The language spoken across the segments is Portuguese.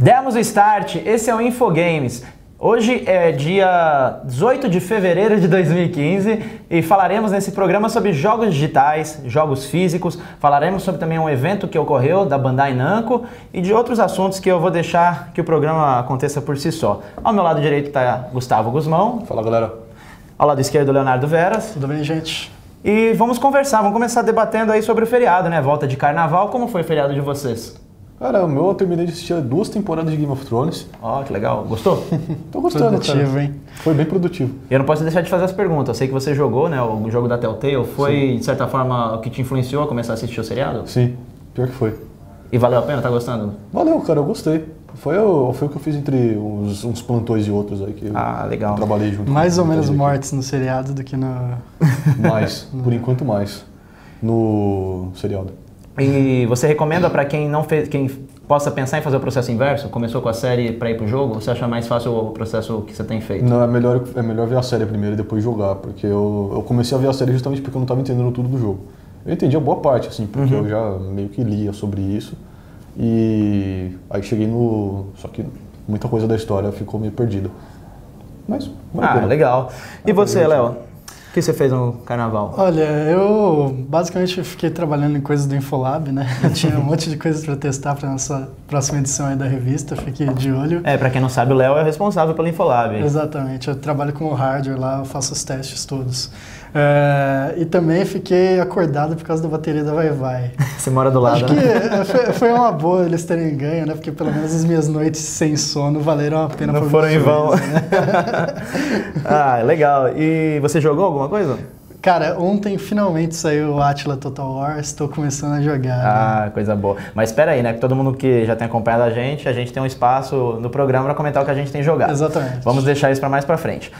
Demos o start, esse é o Infogames. Hoje é dia 18 de fevereiro de 2015 e falaremos nesse programa sobre jogos digitais, jogos físicos, falaremos sobre também um evento que ocorreu da Bandai Namco e de outros assuntos que eu vou deixar que o programa aconteça por si só. Ao meu lado direito está Gustavo Guzmão. Fala, galera. Ao lado esquerdo, Leonardo Veras. Tudo bem, gente? E vamos conversar, vamos começar debatendo aí sobre o feriado, né? Volta de carnaval, como foi o feriado de vocês? Cara, o meu eu terminei de assistir 2 temporadas de Game of Thrones. Ó, que legal. Gostou? Tô gostando, produtivo, cara. Hein? Foi bem produtivo. Eu não posso deixar de fazer as perguntas. Eu sei que você jogou, né, o jogo da Telltale. Foi, de certa forma, o que te influenciou a começar a assistir o seriado? Sim, pior que foi. E valeu a pena? Tá gostando? Valeu, cara, eu gostei. Foi o que eu fiz entre uns plantões e outros aí que legal. eu trabalhei junto. Mais ou menos mortes no seriado do que no... Mais, por enquanto mais, no seriado. E você recomenda para quem não fez, quem possa pensar em fazer o processo inverso? Começou com a série para ir pro jogo? Você acha mais fácil o processo que você tem feito? Não, é melhor ver a série primeiro e depois jogar, porque eu comecei a ver a série justamente porque eu não estava entendendo tudo do jogo. Eu entendi a boa parte, assim, porque eu já meio que lia sobre isso. E aí cheguei no... Só que muita coisa da história ficou meio perdida. Mas, legal. E você, Léo? O que você fez no carnaval? Olha, eu basicamente fiquei trabalhando em coisas do Infolab, né? Eu tinha um monte de coisas para testar para nossa próxima edição aí da revista, fiquei de olho. Para quem não sabe, o Léo é responsável pelo Infolab. Exatamente, eu trabalho com o hardware lá, eu faço os testes todos. E também fiquei acordado por causa da bateria da Vai-Vai. Você mora do lado, Acho né? que foi uma boa eles terem ganho, né? Porque pelo menos as minhas noites sem sono valeram a pena. Não foram em vão. Né? Legal. E você jogou alguma coisa? Cara, ontem finalmente saiu o Atila Total War, estou começando a jogar. Né? Coisa boa. Mas espera aí, né? Que todo mundo que já tem acompanhado a gente tem um espaço no programa para comentar o que a gente tem jogado. Exatamente. Vamos deixar isso para mais para frente.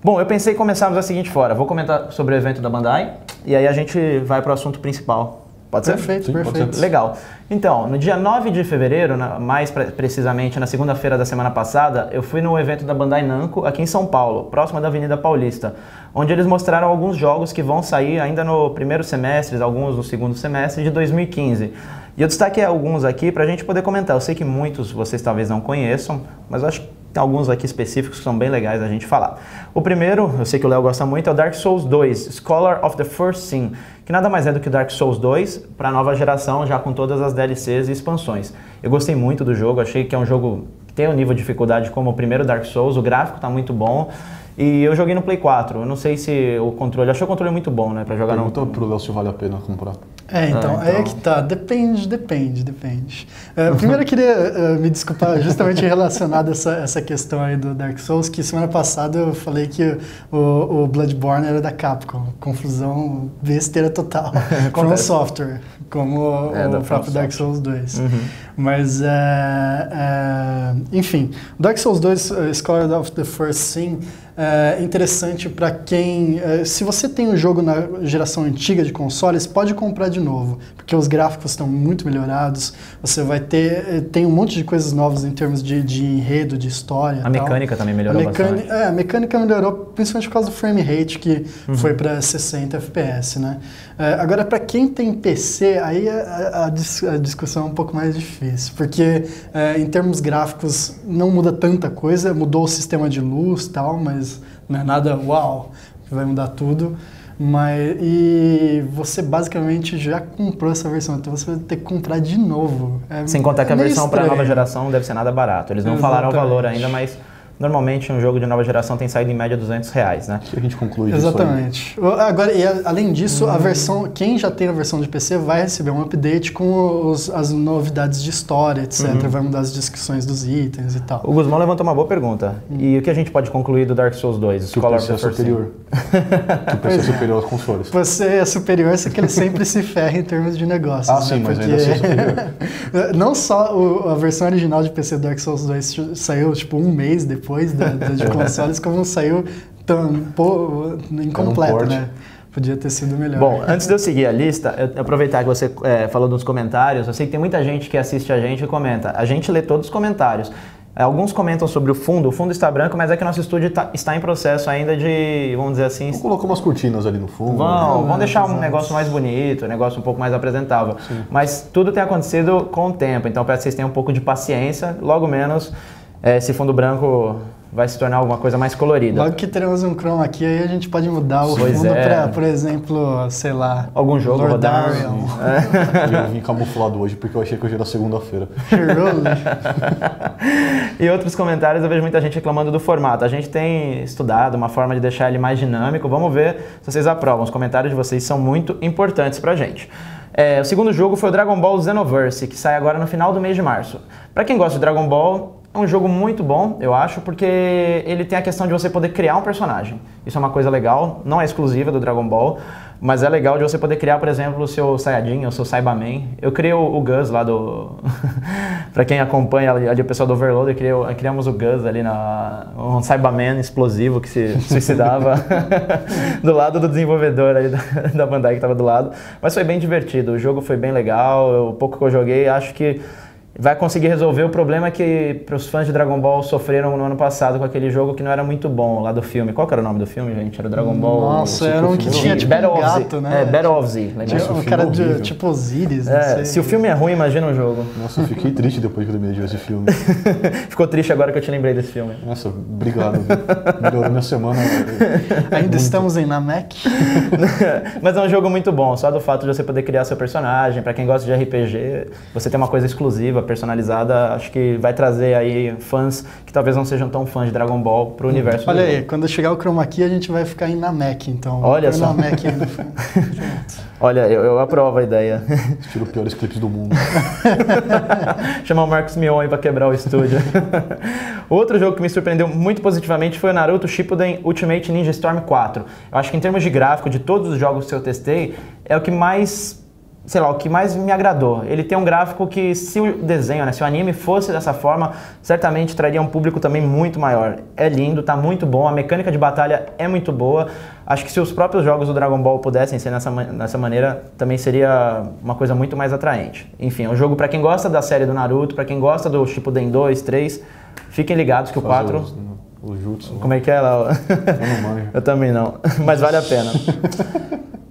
Bom, eu pensei em começarmos da seguinte forma. Vou comentar sobre o evento da Bandai e aí a gente vai para o assunto principal. Pode ser? Perfeito, Sim, perfeito. pode ser. Legal. Então, no dia 9 de fevereiro, mais precisamente na segunda-feira da semana passada, eu fui no evento da Bandai Namco aqui em São Paulo, próximo da Avenida Paulista, onde eles mostraram alguns jogos que vão sair ainda no primeiro semestre, alguns no segundo semestre de 2015. E eu destaquei alguns aqui para a gente poder comentar. Eu sei que muitos vocês talvez não conheçam, mas eu acho que tem alguns aqui específicos que são bem legais a gente falar. O primeiro, eu sei que o Léo gosta muito, é o Dark Souls 2, Scholar of the First Sin, que nada mais é do que o Dark Souls 2 para a nova geração, já com todas as DLCs e expansões. Eu gostei muito do jogo, achei que é um jogo que tem um nível de dificuldade como o primeiro Dark Souls, o gráfico está muito bom. E eu joguei no Play 4, eu não sei se o controle... Achei o controle muito bom, né, pra jogar Pergunta pro Léo se vale a pena comprar. Então, aí é que tá, depende. Primeiro eu queria me desculpar justamente relacionado a essa questão aí do Dark Souls, que semana passada eu falei que o Bloodborne era da Capcom, confusão besteira total, From Software, como o próprio Dark Souls 2. Mas, enfim, Dark Souls 2, Scholar of the First Sin, é interessante para quem... se você tem um jogo na geração antiga de consoles, pode comprar de novo, porque os gráficos estão muito melhorados, você vai tem um monte de coisas novas em termos de enredo, de história. A mecânica também melhorou bastante. A mecânica melhorou, principalmente por causa do frame rate, que foi para 60 FPS, né? Agora, para quem tem PC, aí a discussão é um pouco mais difícil, porque em termos gráficos não muda tanta coisa, mudou o sistema de luz e tal, mas não é nada uau, que vai mudar tudo. E você basicamente já comprou essa versão, então você vai ter que comprar de novo. Sem contar que a versão para a nova geração não deve ser nada barato. Eles não falaram o valor ainda, mas normalmente um jogo de nova geração tem saído em média R$200, né? Que a gente conclui disso. Exatamente. Agora, além disso, a versão, quem já tem a versão de PC vai receber um update com as novidades de história, etc. Vai mudar as descrições dos itens e tal. O Guzmão levantou uma boa pergunta. E o que a gente pode concluir do Dark Souls 2? Que o PC é superior. Que o PC é superior aos consoles. Você é superior, só que ele sempre se ferra em termos de negócios. Sim, mas ainda assim é superior. Não só a versão original de PC do Dark Souls 2 saiu tipo um mês depois de consoles, como saiu incompleto, né? Podia ter sido melhor. Bom, antes de eu seguir a lista, aproveitar que você falou nos comentários, eu sei que tem muita gente que assiste a gente e comenta. A gente lê todos os comentários. Alguns comentam sobre o fundo está branco, mas é que nosso estúdio está em processo ainda de, vamos dizer assim... Vamos colocar umas cortinas ali no fundo. Vamos deixar um negócio mais bonito, um negócio um pouco mais apresentável. Sim. Mas tudo tem acontecido com o tempo, então peço que vocês tenham um pouco de paciência, logo menos esse fundo branco vai se tornar alguma coisa mais colorida. Logo que teremos um chroma aqui, aí a gente pode mudar o fundo para, por exemplo, sei lá... Algum jogo rodando. Eu vim camuflado hoje porque eu achei que hoje era segunda-feira. E outros comentários, eu vejo muita gente reclamando do formato. A gente tem estudado uma forma de deixar ele mais dinâmico. Vamos ver se vocês aprovam. Os comentários de vocês são muito importantes pra gente. O segundo jogo foi o Dragon Ball Xenoverse, que sai agora no final do mês de março. Pra quem gosta de Dragon Ball... É um jogo muito bom, eu acho, porque ele tem a questão de você poder criar um personagem. Isso é uma coisa legal, não é exclusiva do Dragon Ball, mas é legal de você poder criar, por exemplo, o seu Saiyajin, o seu Saibaman. Eu criei o Gus lá do... Pra quem acompanha ali o pessoal do Overloader, criamos o Gus ali, um Saibaman explosivo que se suicidava do lado do desenvolvedor aí da Bandai que estava do lado. Mas foi bem divertido, o jogo foi bem legal, o pouco que eu joguei, acho que vai conseguir resolver o problema que os fãs de Dragon Ball sofreram no ano passado com aquele jogo que não era muito bom, lá do filme. Qual que era o nome do filme, gente? Era o Dragon Ball... Nossa, era um que tinha tipo um gato, né? Battle of Z. Tinha um cara de tipo Osiris, não sei. Se o filme é ruim, imagina o jogo. Nossa, eu fiquei triste depois que eu terminei de ver esse filme. Ficou triste agora que eu te lembrei desse filme. Nossa, obrigado. Melhorou minha semana. Ainda estamos em Namek. Mas é um jogo muito bom, só do fato de você poder criar seu personagem. Pra quem gosta de RPG, você tem uma coisa exclusiva, personalizada, acho que vai trazer aí fãs que talvez não sejam tão fãs de Dragon Ball pro universo. Olha aí, quando chegar o chroma key a gente vai ficar em Namek, então. Olha só. Namek ainda. Olha, eu aprovo a ideia. Tira os piores clipes do mundo. Chamar o Marcos Mion aí pra quebrar o estúdio. Outro jogo que me surpreendeu muito positivamente foi o Naruto Shippuden Ultimate Ninja Storm 4. Eu acho que em termos de gráfico, de todos os jogos que eu testei, é o que mais... sei lá, o que mais me agradou. Ele tem um gráfico que, se o desenho, né, se o anime fosse dessa forma, certamente traria um público também muito maior. É lindo, tá muito bom, a mecânica de batalha é muito boa. Acho que se os próprios jogos do Dragon Ball pudessem ser nessa maneira, também seria uma coisa muito mais atraente. Enfim, é um jogo pra quem gosta da série do Naruto, pra quem gosta do Shippuden 2, 3, fiquem ligados que o 4... O Jutsu. Como é que é lá? Eu não manjo. Eu também não, mas vale a pena.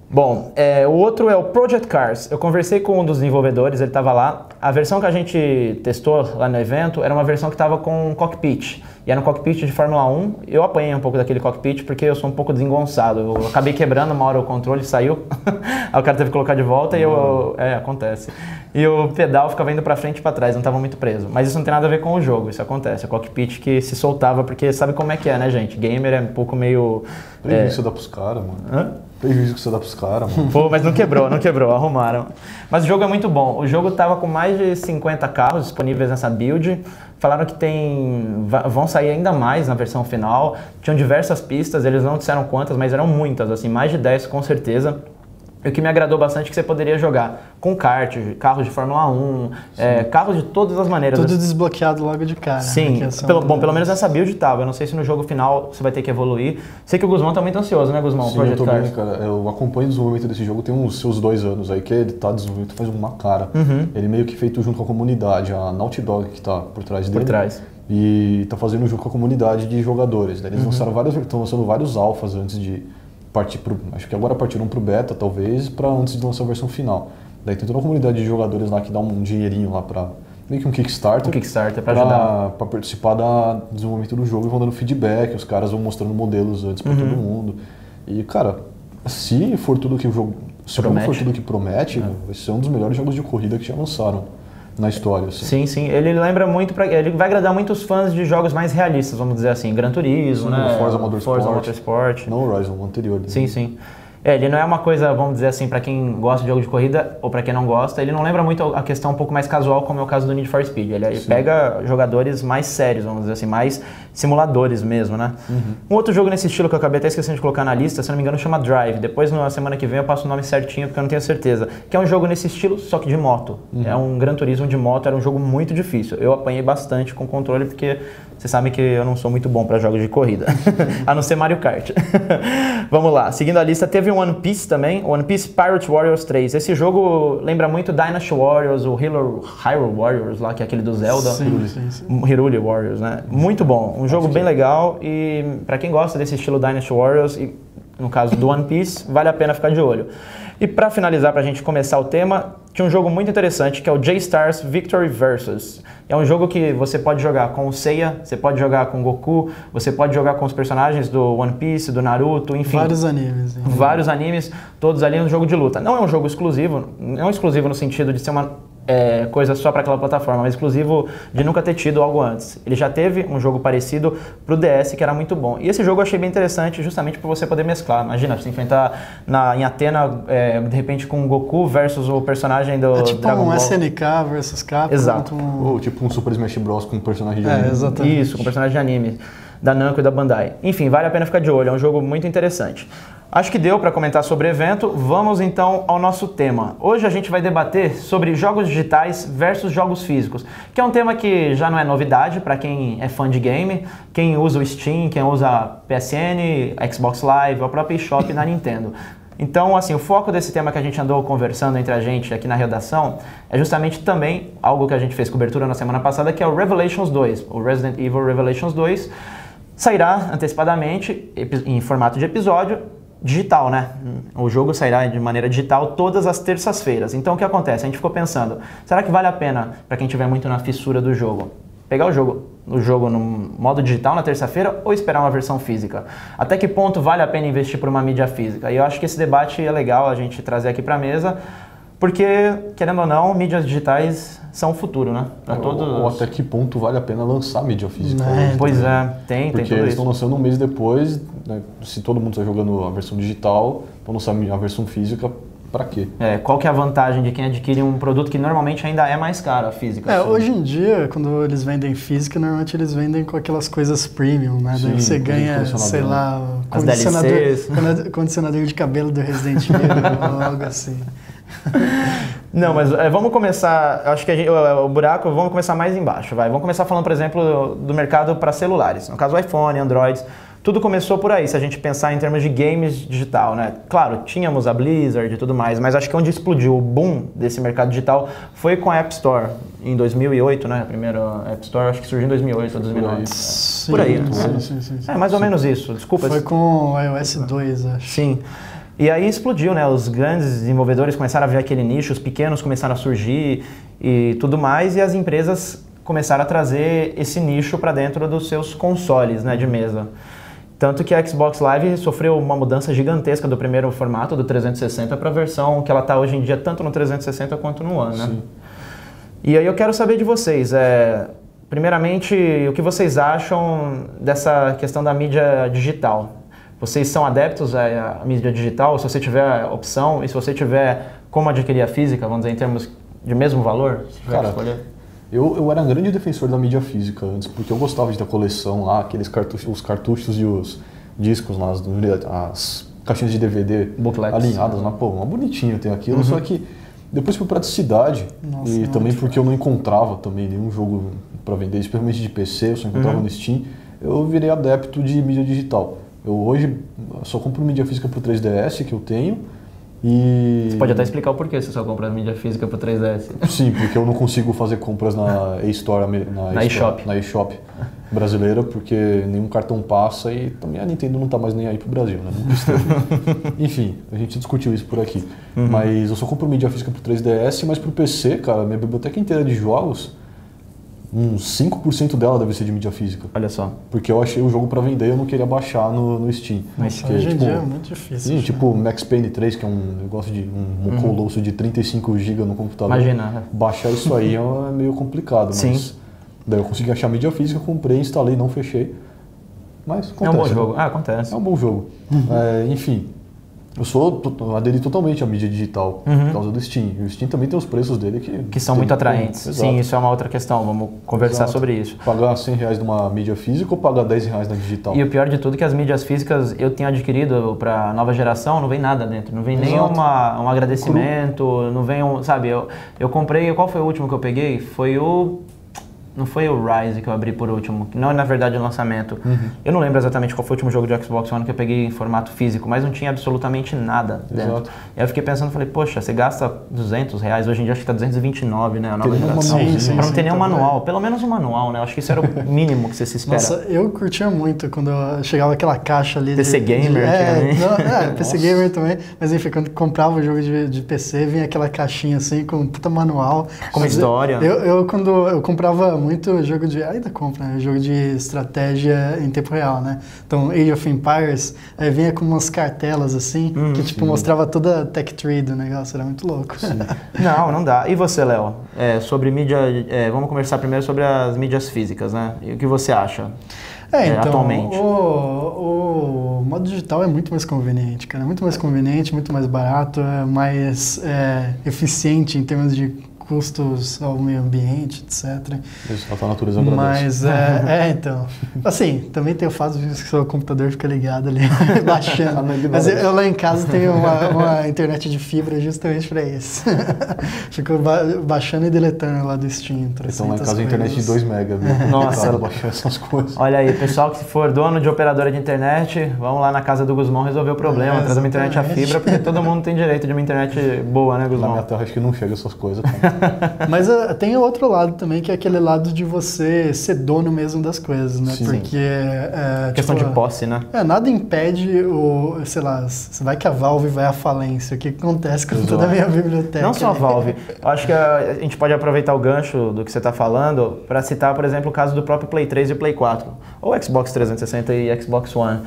Bom, o outro é o Project Cars. Eu conversei com um dos desenvolvedores, ele estava lá. A versão que a gente testou lá no evento era uma versão que estava com cockpit. E era um cockpit de Fórmula 1. Eu apanhei um pouco daquele cockpit porque eu sou um pouco desengonçado. Eu acabei quebrando uma hora o controle, saiu. Aí o cara teve que colocar de volta e acontece. E o pedal ficava indo pra frente e pra trás, não estava muito preso. Mas isso não tem nada a ver com o jogo, isso acontece. É o cockpit que se soltava, porque sabe como é que é, né, gente? Gamer é um pouco meio... Prejuízo que você dá pros caras, mano. Hã? Prejuízo que você dá pros caras, mano. Pô, mas não quebrou, arrumaram. Mas o jogo é muito bom. O jogo tava com mais de 50 carros disponíveis nessa build. Falaram que vão sair ainda mais na versão final. Tinham diversas pistas, eles não disseram quantas, mas eram muitas, assim, mais de 10 com certeza. E o que me agradou bastante é que você poderia jogar com kart, carros de Fórmula 1, carros de todas as maneiras. Tudo desbloqueado logo de cara. Sim, né? Pelo menos nessa build tava. Eu não sei se no jogo final você vai ter que evoluir. Sei que o Guzmão tá muito ansioso, né, Guzmão? Sim, eu tô bem, cara. Eu acompanho o desenvolvimento desse jogo tem uns seus 2 anos aí, que ele tá desenvolvendo faz uma cara. Ele meio que feito junto com a comunidade, a Naughty Dog que tá por trás dele. Por trás. E tá fazendo um jogo com a comunidade de jogadores. Né? Eles estão lançando vários alphas antes de partir acho que agora partiram pro beta, talvez, para antes de lançar a versão final. Daí tem toda uma comunidade de jogadores lá que dá um dinheirinho lá para meio que um Kickstarter. Um Kickstarter para ajudar. Para participar do desenvolvimento do jogo e vão dando feedback, os caras vão mostrando modelos antes para todo mundo. E, cara, se for tudo que o jogo for tudo que promete, vai ser um dos melhores jogos de corrida que já lançaram na história. Assim. Sim. Ele lembra muito, ele vai agradar muito os fãs de jogos mais realistas, vamos dizer assim. Gran Turismo, né? Forza Motorsport. Não o Horizon, o anterior. Né? Sim. Ele não é uma coisa, vamos dizer assim, pra quem gosta de jogo de corrida ou pra quem não gosta, ele não lembra muito a questão um pouco mais casual, como é o caso do Need for Speed. Ele pega jogadores mais sérios, vamos dizer assim, mais simuladores mesmo, né? Um outro jogo nesse estilo que eu acabei até esquecendo de colocar na lista, se não me engano, chama Drive. Depois, na semana que vem, eu passo o nome certinho, porque eu não tenho certeza. Que é um jogo nesse estilo, só que de moto. É um Gran Turismo de moto, era um jogo muito difícil. Eu apanhei bastante com o controle, porque vocês sabem que eu não sou muito bom pra jogos de corrida. A não ser Mario Kart. Vamos lá, seguindo a lista, teve One Piece também, One Piece Pirate Warriors 3. Esse jogo lembra muito Dynasty Warriors, o Hyrule Warriors lá, que é aquele do Zelda. Sim. Hyrule Warriors, né? Muito bom, um jogo bem legal e pra quem gosta desse estilo Dynasty Warriors, e no caso do One Piece, vale a pena ficar de olho. E pra finalizar, pra gente começar o tema, tinha um jogo muito interessante que é o J-Stars Victory Versus. É um jogo que você pode jogar com o Seiya, você pode jogar com o Goku, você pode jogar com os personagens do One Piece, do Naruto, enfim. Vários animes. Vários animes, todos ali no jogo de luta. Não é um jogo exclusivo, não exclusivo no sentido de ser uma coisa só para aquela plataforma, mas exclusivo de nunca ter tido algo antes. Ele já teve um jogo parecido pro DS que era muito bom. E esse jogo eu achei bem interessante justamente para você poder mesclar. Imagina, você enfrentar em Athena, de repente com o Goku versus o personagem do tipo Dragon Ball. SNK versus Capcom. Exato. Ou tipo um Super Smash Bros. Com um personagem de anime. Exatamente. Isso, com personagem de anime, da Namco e da Bandai. Enfim, vale a pena ficar de olho, é um jogo muito interessante. Acho que deu para comentar sobre o evento, vamos então ao nosso tema. Hoje a gente vai debater sobre jogos digitais versus jogos físicos, que é um tema que já não é novidade para quem é fã de game, quem usa o Steam, quem usa PSN, Xbox Live, o próprio eShop na Nintendo. Então, assim, o foco desse tema que a gente andou conversando entre a gente aqui na redação é justamente também algo que a gente fez cobertura na semana passada, que é o Revelations 2, o Resident Evil Revelations 2, sairá antecipadamente em formato de episódio, digital, né? O jogo sairá de maneira digital todas as terças-feiras. Então o que acontece? A gente ficou pensando, será que vale a pena para quem estiver muito na fissura do jogo, pegar o jogo no modo digital na terça-feira ou esperar uma versão física? Até que ponto vale a pena investir por uma mídia física? E eu acho que esse debate é legal a gente trazer aqui para a mesa, porque, querendo ou não, mídias digitais são o futuro, né? Ou até que ponto vale a pena lançar mídia física. Pois é, tem porque tudo eles isso. estão lançando um mês depois, né? Se todo mundo está jogando a versão digital, vão lançar a versão física, para quê? Qual que é a vantagem de quem adquire um produto que normalmente ainda é mais caro, a física? Hoje em dia, quando eles vendem física, normalmente eles vendem com aquelas coisas premium, né? Sim, daí você ganha, sei lá, condicionador de cabelo do Resident Evil ou algo assim. Não, mas vamos começar, acho que o buraco, vamos começar mais embaixo, vai. Vamos começar falando, por exemplo, do mercado para celulares. No caso, iPhone, Android, tudo começou por aí, se a gente pensar em termos de games digital, né? Claro, tínhamos a Blizzard e tudo mais, mas acho que onde explodiu o boom desse mercado digital foi com a App Store, em 2008, né? A primeira App Store, acho que surgiu em 2008 ou 2009. Sim, por aí, né? Sim. Mais ou menos isso, desculpa. Foi com o iOS 2, acho. Sim. E aí explodiu, né? Os grandes desenvolvedores começaram a ver aquele nicho, os pequenos começaram a surgir e tudo mais, e as empresas começaram a trazer esse nicho para dentro dos seus consoles, né, de mesa. Tanto que a Xbox Live sofreu uma mudança gigantesca do primeiro formato, do 360, para a versão que ela está hoje em dia, tanto no 360 quanto no One, né? Sim. E aí eu quero saber de vocês, primeiramente, o que vocês acham dessa questão da mídia digital? Vocês são adeptos à mídia digital? Se você tiver opção e se você tiver como adquirir a física, vamos dizer, em termos de mesmo valor? Se tiver que escolher. Eu era um grande defensor da mídia física antes, porque eu gostava de ter a coleção lá, os cartuchos e os discos lá, as caixinhas de DVD Booklets alinhadas lá, uma bonitinha tem aquilo, só que depois por praticidade e também porque eu não encontrava também nenhum jogo para vender, especialmente de PC, eu só encontrava no Steam, eu virei adepto de mídia digital. Eu hoje só compro mídia física pro 3DS que eu tenho e... Você pode até explicar o porquê você só compra mídia física pro 3DS. Sim, porque eu não consigo fazer compras na eStore, na eShop brasileira, porque nenhum cartão passa e também a Nintendo não tá mais nem aí pro Brasil, né? Nunca esteve. Enfim, a gente discutiu isso por aqui. Mas eu só compro mídia física pro 3DS, mas pro PC, cara, minha biblioteca inteira de jogos, uns 5% dela deve ser de mídia física. Olha só. Porque eu achei o jogo para vender e eu não queria baixar no Steam. Mas hoje em dia é muito difícil. Sim, tipo Max Payne 3, que é um negócio de um colosso de 35 GB no computador. Imagina. Baixar isso aí é meio complicado, mas Sim. Daí eu consegui achar mídia física, comprei, instalei, não fechei. Mas acontece. É um bom jogo. Acontece. É um bom jogo. Enfim, eu aderi totalmente à mídia digital por causa do Steam. E o Steam também tem os preços dele que são muito atraentes. Sim, isso é uma outra questão. Vamos conversar Exato. sobre isso. Pagar R$100 numa mídia física ou pagar R$10 na digital? E o pior de tudo é que as mídias físicas eu tenho adquirido para nova geração, não vem nada dentro. Não vem nem um agradecimento, não vem sabe, eu comprei, qual foi o último que eu peguei? Foi o Não foi o Rise que eu abri por último, que não é na verdade o lançamento. Eu não lembro exatamente qual foi o último jogo de Xbox One que eu peguei em formato físico, mas não tinha absolutamente nada dentro. Exato. E aí eu fiquei pensando, falei, poxa, você gasta R$200, hoje em dia acho que tá 229, né, a nova geração. Pra não ter nenhum manual, pelo menos um manual, né, eu acho que isso era o mínimo que você se espera. Nossa, eu curtia muito quando chegava aquela caixa ali. PC Gamer também. PC Gamer também, mas enfim, quando comprava o jogo de PC, vinha aquela caixinha assim com um puta manual. Com uma história. Quando eu comprava muito jogo de... Ainda compro, né? Jogo de estratégia em tempo real, né? Então, Age of Empires, aí vinha com umas cartelas assim, que tipo mostrava toda a tech tree do negócio, era muito louco. Não dá. E você, Léo? Sobre mídia... vamos conversar primeiro sobre as mídias físicas, né? E o que você acha? Então, atualmente. O modo digital é muito mais conveniente, cara. É muito mais conveniente, muito mais barato, é mais eficiente em termos de custos ao meio ambiente, etc. Exato, a natureza agradece. Mas, então... Assim, também tem o fato de que o seu computador fica ligado ali, baixando. Mas eu lá em casa tenho uma internet de fibra justamente para isso. Fico baixando e deletando lá do Steam. Então lá em casa a internet de 2 mega, viu? Nossa, baixando essas coisas. Olha aí, pessoal que for dono de operadora de internet, vamos lá na casa do Guzmão resolver o problema, trazer uma internet a fibra, porque todo mundo tem direito de uma internet boa, né, Guzmão? Na minha terra acho que não chega essas coisas, cara. Mas tem outro lado também, que é aquele lado de você ser dono mesmo das coisas, né? Sim. Porque... questão de posse, né? Nada impede sei lá, você vai que a Valve vai à falência. O que acontece com toda a minha biblioteca? Não só a Valve. Eu acho que a gente pode aproveitar o gancho do que você está falando para citar, por exemplo, o caso do próprio Play 3 e o Play 4. Ou Xbox 360 e Xbox One.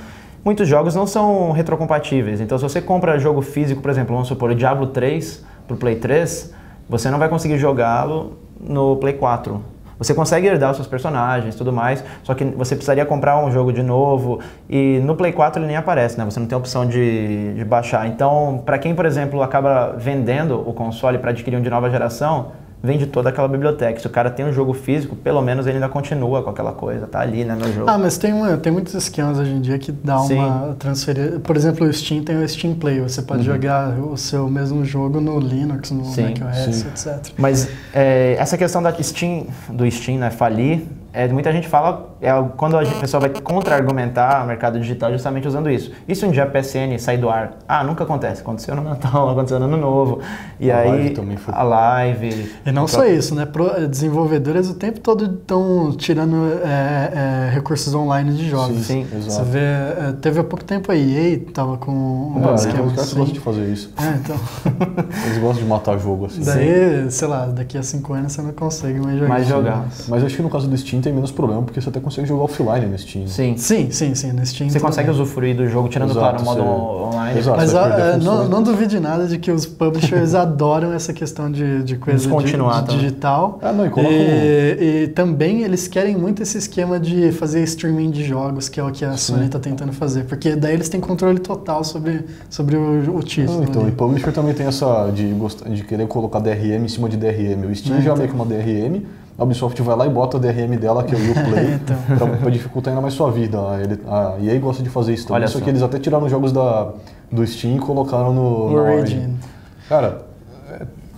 Muitos jogos não são retrocompatíveis. Então, se você compra jogo físico, por exemplo, vamos supor o Diablo 3 para o Play 3... você não vai conseguir jogá-lo no Play 4. Você consegue herdar os seus personagens e tudo mais, só que você precisaria comprar um jogo de novo e no Play 4 ele nem aparece, né? Você não tem a opção de baixar. Então, para quem, por exemplo, acaba vendendo o console para adquirir um de nova geração, vende toda aquela biblioteca. Se o cara tem um jogo físico, pelo menos ele ainda continua com aquela coisa, tá ali, né, no jogo. Mas tem muitos esquemas hoje em dia que dá uma transferência. Por exemplo, o Steam tem o Steam Play, você pode jogar o seu mesmo jogo no Linux, no macOS, etc. Mas essa questão do Steam, né, falir, muita gente fala, quando a pessoa vai contra-argumentar o mercado digital justamente usando isso. E se um dia a PSN sair do ar? Nunca acontece. Aconteceu no Natal, aconteceu no Ano Novo. E aí, Live também foi... a Live... E não só isso, né? Desenvolvedores o tempo todo estão tirando recursos online de jogos. Sim, exato. Você vê, teve há pouco tempo a EA estava com um esquema os caras assim. gostam de fazer isso. Então. Eles gostam de matar jogo assim. Daí, sei lá, daqui a 5 anos você não consegue mais jogar. Mas acho que no caso do Steam tem menos problema, porque você até consegue jogar offline no Steam. Sim. No Steam. Você consegue usufruir do jogo, tirando, claro, o modo online. Exato, mas não duvide nada de que os publishers adoram essa questão de coisa digital. E também eles querem muito esse esquema de fazer streaming de jogos, que é o que a Sony está tentando fazer. Porque daí eles têm controle total sobre o título. Então, e publisher também tem essa de querer colocar DRM em cima de DRM. O Steam já é meio que uma DRM. A Ubisoft vai lá e bota a DRM dela, que é o Uplay, pra dificultar ainda mais sua vida. A EA gosta de fazer isso também, só que eles até tiraram os jogos do Steam e colocaram no Origin. Cara,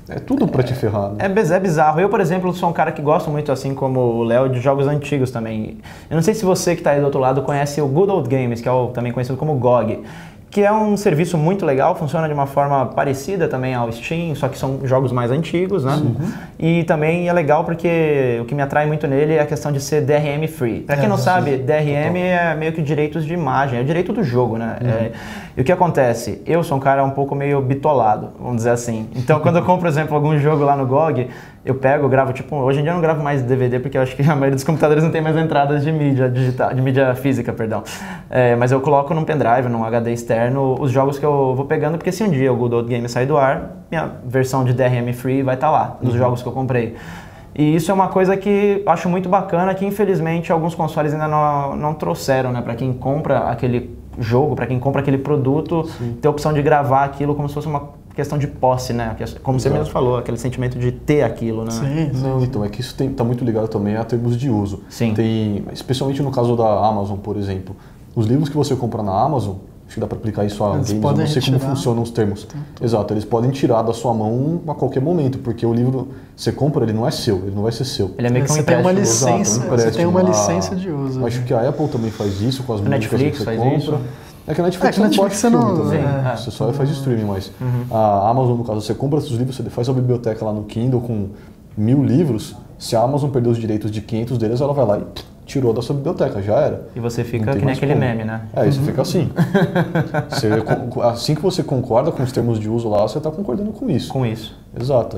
é tudo pra te ferrar, né? É bizarro. Eu, por exemplo, sou um cara que gosta muito, assim como o Léo, de jogos antigos também. Eu não sei se você que tá aí do outro lado conhece o Good Old Games, que é também conhecido como GOG. Que é um serviço muito legal, funciona de uma forma parecida também ao Steam, só que são jogos mais antigos, né? E também é legal porque o que me atrai muito nele é a questão de ser DRM free. Pra quem não sabe, DRM é meio que direitos de imagem, é o direito do jogo, né? E o que acontece? Eu sou um cara um pouco meio bitolado, vamos dizer assim. Então, quando eu compro, por exemplo, algum jogo lá no GOG, eu pego, gravo, hoje em dia eu não gravo mais DVD porque eu acho que a maioria dos computadores não tem mais entradas de mídia digital, de mídia física, perdão. Mas eu coloco num pendrive, num HD externo, os jogos que eu vou pegando, porque se um dia o Good Old Game sair do ar, minha versão de DRM free vai estar lá, nos jogos que eu comprei. E isso é uma coisa que eu acho muito bacana, que infelizmente alguns consoles ainda não trouxeram, né, para quem compra aquele jogo, para quem compra aquele produto, ter a opção de gravar aquilo como se fosse uma questão de posse, né? Como você mesmo falou, aquele sentimento de ter aquilo, né? Sim. Então, é que isso tá muito ligado também a termos de uso. Sim. Especialmente no caso da Amazon, por exemplo. Os livros que você compra na Amazon acho que dá para aplicar isso a Eles games, eu podem não sei como retirar. funcionam os termos. Exato, eles podem tirar da sua mão a qualquer momento, porque o livro você compra, ele não é seu, ele não vai ser seu. Ele é meio que um Você tem uma empréstimo. licença, Exato, você tem uma empréstimo. licença de uso. Acho que a Apple também faz isso com as músicas Netflix que você faz compra. isso. É que a Netflix É que a não pode Netflix você filme não- também, é. você só faz streaming, mas a Amazon, no caso, você compra seus livros, você faz a biblioteca lá no Kindle com 1000 livros, se a Amazon perder os direitos de 500 deles, ela vai lá e tirou da sua biblioteca, já era. E você Não fica tem que nem mais aquele como. meme, né? É, isso fica assim. Assim que você concorda com os termos de uso lá, você está concordando com isso. Com isso. Exato.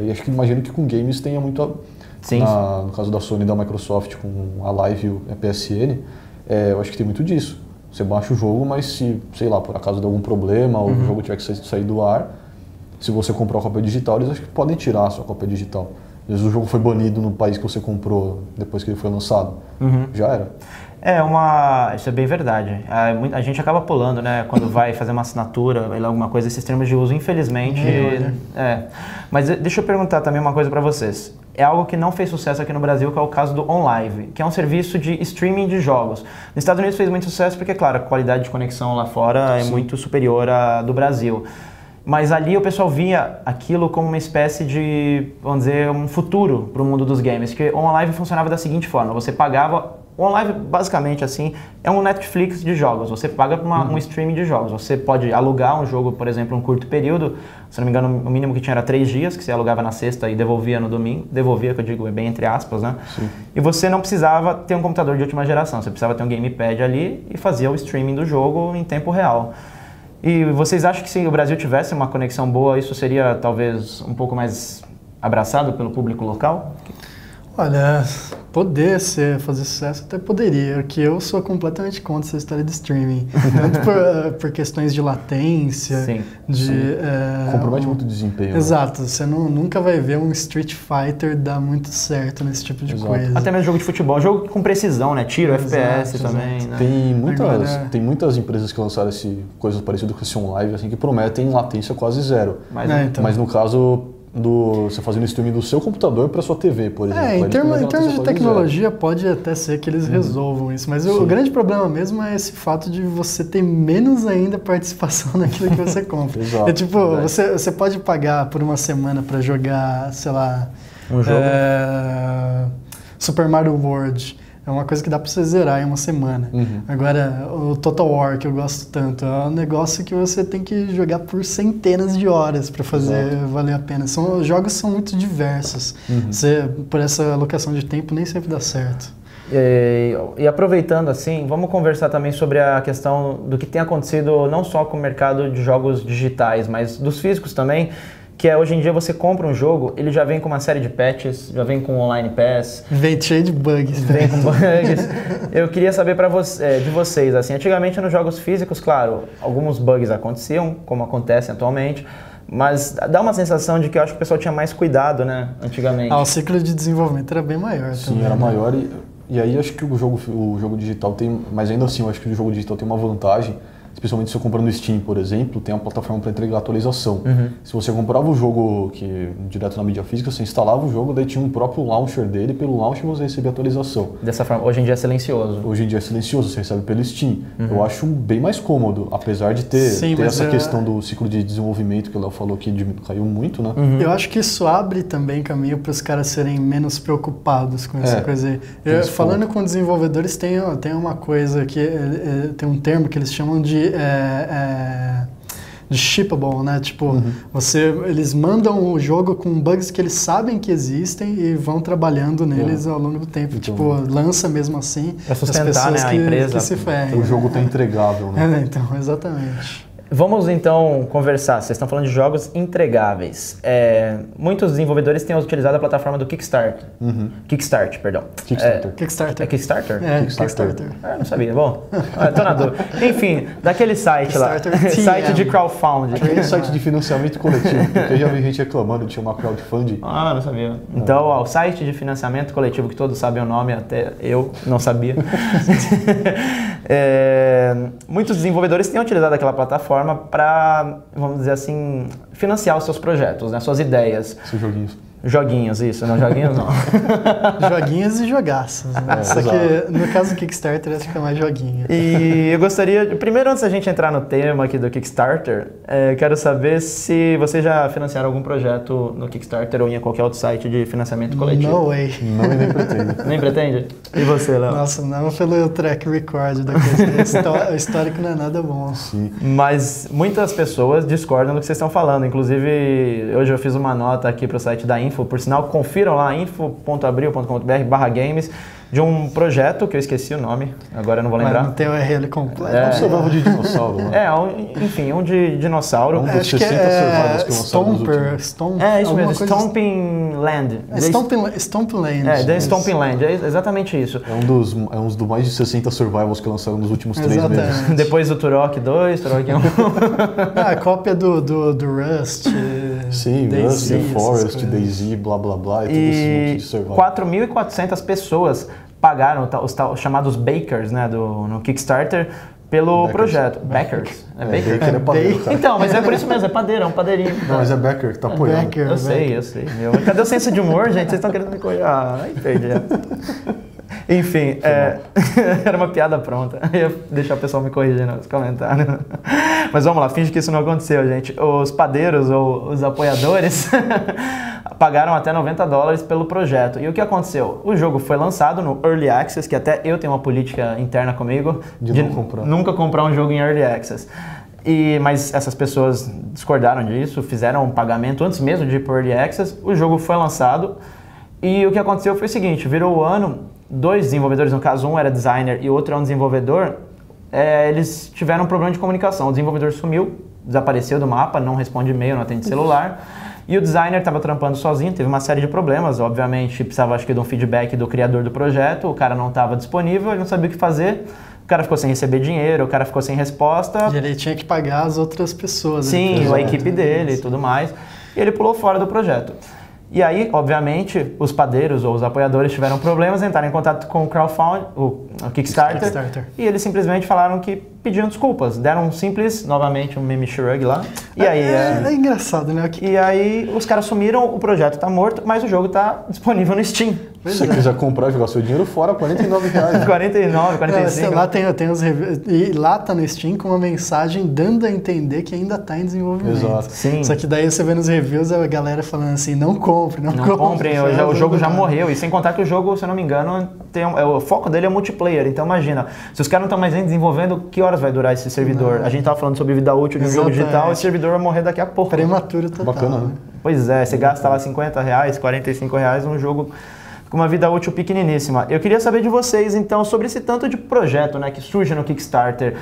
E acho que imagino que com games tenha muito Sim. no caso da Sony e da Microsoft com a Live e a PSN, eu acho que tem muito disso. Você baixa o jogo, mas se, sei lá, por acaso der algum problema ou o jogo tiver que sair do ar, se você comprar a cópia digital, eles acho que podem tirar a sua cópia digital. Às vezes o jogo foi banido no país que você comprou depois que ele foi lançado. Já era. Isso é bem verdade. A gente acaba pulando, né? Quando vai fazer uma assinatura, vai lá alguma coisa, esses termos de uso, infelizmente. Mas deixa eu perguntar também uma coisa para vocês. É algo que não fez sucesso aqui no Brasil, que é o caso do OnLive, que é um serviço de streaming de jogos. Nos Estados Unidos fez muito sucesso porque, claro, a qualidade de conexão lá fora é muito superior à do Brasil. Mas ali o pessoal via aquilo como uma espécie de, vamos dizer, um futuro para o mundo dos games, que o OnLive funcionava da seguinte forma: você pagava. O OnLive, basicamente, assim, é um Netflix de jogos. Você paga por um streaming de jogos. Você pode alugar um jogo, por exemplo, um curto período. Se não me engano, o mínimo que tinha era 3 dias, que você alugava na sexta e devolvia no domingo. Devolvia, que eu digo, bem entre aspas, né? Sim. E você não precisava ter um computador de última geração. Você precisava ter um gamepad ali e fazia o streaming do jogo em tempo real. E vocês acham que se o Brasil tivesse uma conexão boa, isso seria talvez um pouco mais abraçado pelo público local? Olha, fazer sucesso até poderia, que eu sou completamente contra essa história de streaming. Tanto por questões de latência, Sim. Compromete muito o desempenho. Exato, você nunca vai ver um Street Fighter dar muito certo nesse tipo de Exato. coisa. Até mesmo jogo de futebol, jogo com precisão, né? Tiro, Exato, FPS exato. também, né? Tem muitas empresas que lançaram coisas parecidas com esse OnLive, assim, que prometem latência quase zero. Mas, então. Mas no caso você fazendo streaming do seu computador para sua TV, por exemplo. Em Eles prometem termos latência de quase tecnologia, pode até ser que eles resolvam isso, mas o grande problema mesmo é esse fato de você ter menos ainda participação naquilo que você compra. Exato, É tipo, verdade. você pode pagar por uma semana para jogar, sei lá, Um jogo. Super Mario World. É uma coisa que dá pra você zerar em uma semana. Agora, o Total War, que eu gosto tanto, é um negócio que você tem que jogar por centenas de horas pra fazer valer a pena. Os jogos são muito diversos. Por essa alocação de tempo, nem sempre dá certo. E aproveitando assim, vamos conversar também sobre a questão do que tem acontecido não só com o mercado de jogos digitais, mas dos físicos também, que é hoje em dia você compra um jogo, ele já vem com uma série de patches, já vem com online pass, Vem cheio de bugs. vem com bugs. Eu queria saber de vocês, assim, antigamente nos jogos físicos, claro, alguns bugs aconteciam, como acontecem atualmente, mas dá uma sensação de que eu acho que o pessoal tinha mais cuidado, né, antigamente. O ciclo de desenvolvimento era bem maior. Sim, também, era né? maior e aí acho que o jogo digital tem, mas ainda assim eu acho que o jogo digital tem uma vantagem, especialmente se eu comprar no Steam, por exemplo, tem uma plataforma para entregar atualização. Se você comprava o jogo direto na mídia física, você instalava o jogo, daí tinha um próprio launcher dele, pelo launcher você recebia atualização. Dessa forma, hoje em dia é silencioso. Hoje em dia é silencioso, você recebe pelo Steam. Eu acho bem mais cômodo, apesar de ter essa questão do ciclo de desenvolvimento que o Léo falou que caiu muito, né? Eu acho que isso abre também caminho para os caras serem menos preocupados com essa coisa aí. Falando com desenvolvedores, tem uma coisa que tem um termo que eles chamam de shippable, né? Tipo, eles mandam o jogo com bugs que eles sabem que existem e vão trabalhando neles ao longo do tempo. Então, tipo, lança mesmo assim. Pra sustentar, as pessoas né, a que, empresa. que se ferem. O jogo tá entregável, né? Então, exatamente. Vamos então conversar. Vocês estão falando de jogos entregáveis. Muitos desenvolvedores têm utilizado a plataforma do Kickstarter. Kickstarter, perdão. Kickstarter. Kickstarter. É Kickstarter? Kickstarter. Não sabia. Bom, tô na dúvida. Enfim, daquele site lá. Kickstarter Site TM. de crowdfunding. Aquele site de financiamento coletivo, porque eu já vi gente reclamando de uma crowdfunding. Não sabia. Então, o site de financiamento coletivo, que todos sabem o nome, até eu não sabia. Muitos desenvolvedores têm utilizado aquela plataforma para, vamos dizer assim, financiar os seus projetos, né, suas ideias. Esses joguinhos. Joguinhos, isso, não joguinhos não. Joguinhos e jogaços. Né? Só que no caso do Kickstarter, acho que é mais joguinho. E eu gostaria, primeiro antes da gente entrar no tema aqui do Kickstarter, quero saber se vocês já financiaram algum projeto no Kickstarter ou em qualquer outro site de financiamento coletivo. No way. Não, e nem pretendo. Nem pretende? E você, Léo? Nossa, não pelo track record da coisa. O histórico não é nada bom. Sim. Mas muitas pessoas discordam do que vocês estão falando. Inclusive, hoje eu fiz uma nota aqui para o site da Info, por sinal, confiram lá, info.abril.com.br/games, de um projeto que eu esqueci o nome, agora eu não vou lembrar. Mas não tem o URL completo. É um survival de dinossauro, né? Enfim, um de dinossauro. Um dos Acho que 60 survivals que lançaram nos últimos. Isso mesmo, Stomping Land. Stomping Land. The Stomping Land, é exatamente isso. É um dos mais de 60 survivals que lançaram nos últimos 3 meses. Depois do Turok 2, Turok 1. A cópia do Rust. Sim, Rust, The Forest, DayZ, blá blá blá, e todo esse monte de survival. 4.400 pessoas pagaram os chamados bakers, né, no Kickstarter pelo projeto. Backers? É baker? Baker é padeiro, cara. Então, mas é por isso mesmo, é padeiro, é um padeirinho. Não, mas é backer que tá apoiando. Backer, Eu sei. Cadê o senso de humor, gente? Vocês estão querendo me correr? Ai, perdi. Enfim, era uma piada pronta. Eu ia deixar o pessoal me corrigir nos comentários. Mas vamos lá, finge que isso não aconteceu, gente. Os padeiros ou os apoiadores pagaram até $90 pelo projeto. E o que aconteceu? O jogo foi lançado no Early Access, que até eu tenho uma política interna comigo de não comprar. Nunca comprar um jogo em Early Access. Mas essas pessoas discordaram disso, fizeram um pagamento antes mesmo de ir para Early Access. O jogo foi lançado e o que aconteceu foi o seguinte, virou o ano, 2 desenvolvedores, no caso um era designer e o outro é um desenvolvedor, eles tiveram um problema de comunicação. O desenvolvedor sumiu, desapareceu do mapa, não responde e-mail, não atende celular. E o designer estava trampando sozinho, teve uma série de problemas, obviamente precisava acho que de um feedback do criador do projeto, o cara não estava disponível, ele não sabia o que fazer, o cara ficou sem receber dinheiro, o cara ficou sem resposta. E ele tinha que pagar as outras pessoas. Sim, a equipe dele e tudo mais, e ele pulou fora do projeto. E aí, obviamente, os padeiros ou os apoiadores tiveram problemas, entraram em contato com o crowdfunding, o Kickstarter, e eles simplesmente falaram que pediam desculpas, deram um simples, novamente, um meme shrug lá. E aí, é engraçado, né? E aí os caras sumiram, o projeto tá morto, mas o jogo tá disponível no Steam. Se você quiser comprar e jogar seu dinheiro fora, R$49. 49, 45. Lá tem os reviews, e lá tá no Steam com uma mensagem dando a entender que ainda tá em desenvolvimento. Exato. Sim. Só que daí você vê nos reviews a galera falando assim, não comprem. O jogo já morreu. E sem contar que o jogo, se eu não me engano, o foco dele é multiplayer. Então imagina, se os caras não estão mais nem desenvolvendo, que horas vai durar esse servidor? A gente tava falando sobre vida útil de um jogo digital, esse servidor vai morrer daqui a pouco. Prematuro total. Bacana, né? Pois é, você gasta lá R$50, R$45 num jogo com uma vida útil pequeniníssima. Eu queria saber de vocês, então, sobre esse tanto de projeto, né, que surge no Kickstarter.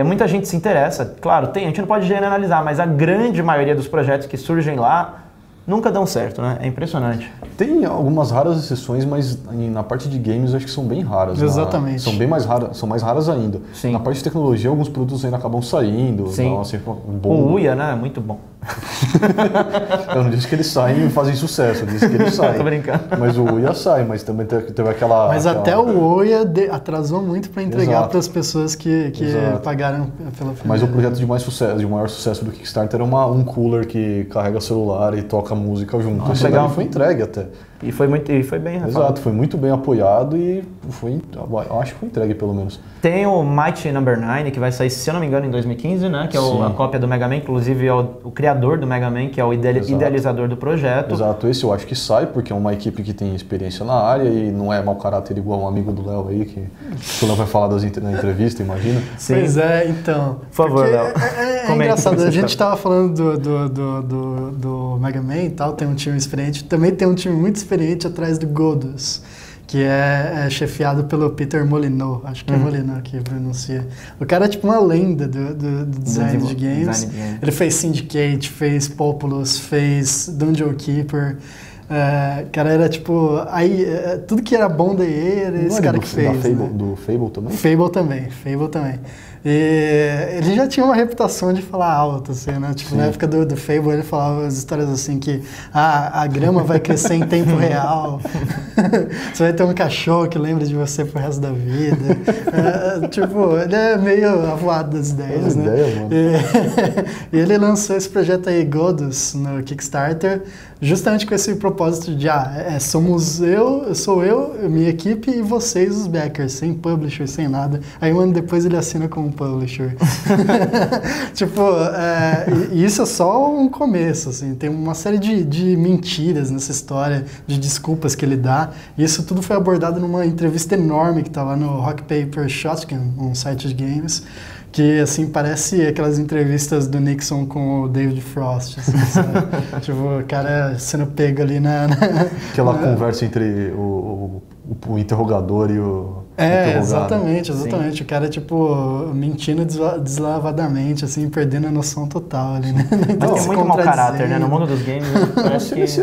Muita gente se interessa, claro, a gente não pode generalizar, mas a grande maioria dos projetos que surgem lá nunca dão certo, né? É impressionante. Tem algumas raras exceções, mas na parte de games acho que são bem raras. Exatamente. São bem mais raras, são mais raras ainda. Sim. Na parte de tecnologia, alguns produtos ainda acabam saindo. Sim. Então, assim, O Uia, né? É muito bom. Eu não disse que eles saem e fazem sucesso, eu disse que eles saem. Tô brincando. Mas o Uia sai, mas também teve aquela... Mas até o Uia atrasou muito para entregar para as pessoas que pagaram pela primeira. Mas o projeto de maior sucesso do Kickstarter é um cooler que carrega celular e toca música junto. Esse legal. Foi entregue até. E foi bem, Rafael. Exato, foi muito bem apoiado e eu acho que foi entregue pelo menos. Tem o Mighty Number 9, que vai sair, se eu não me engano, em 2015, né? Que é a cópia do Mega Man, inclusive é o criador do Mega Man, que é o idealizador do projeto. Exato, esse eu acho que sai, porque é uma equipe que tem experiência na área e não é mau caráter igual um amigo do Léo aí, que o Léo vai falar na entrevista, imagina. Sim. Pois é, então. Por favor, Léo. É engraçado, a gente estava falando do Mega Man e tal, tem um time experiente, também tem um time muito experiente atrás do Godus, que é chefiado pelo Peter Molyneux, acho que é Molyneux que pronuncia. O cara é tipo uma lenda do design de games. Ele fez Syndicate, fez Populous, fez Dungeon Keeper. Cara, era tipo... tudo que era bom daí era esse cara que fez. Do Fable também? Fable também. E ele já tinha uma reputação de falar alto, assim, né? Tipo, Sim. na época do Fable, ele falava as histórias assim que a grama vai crescer em tempo real, você vai ter um cachorro que lembra de você pro resto da vida. Tipo, ele é meio avoado das ideias, né? Mano. E ele lançou esse projeto aí, Godus, no Kickstarter, justamente com esse propósito de, sou eu, minha equipe e vocês, os backers, sem publisher, sem nada. Aí um ano depois ele assina com um publisher. Tipo, e isso é só um começo, assim, tem uma série de mentiras nessa história, de desculpas que ele dá, e isso tudo foi abordado numa entrevista enorme que tá lá no Rock Paper Shotgun, um site de games, que, assim, parece aquelas entrevistas do Nixon com o David Frost, assim, sabe? Tipo, o cara sendo pego ali Aquela conversa entre o interrogador e o interrogado. Exatamente. Sim. O cara, tipo, mentindo deslavadamente, assim, perdendo a noção total ali, né? Mas tem muito mau caráter, né? No mundo dos games, parece que...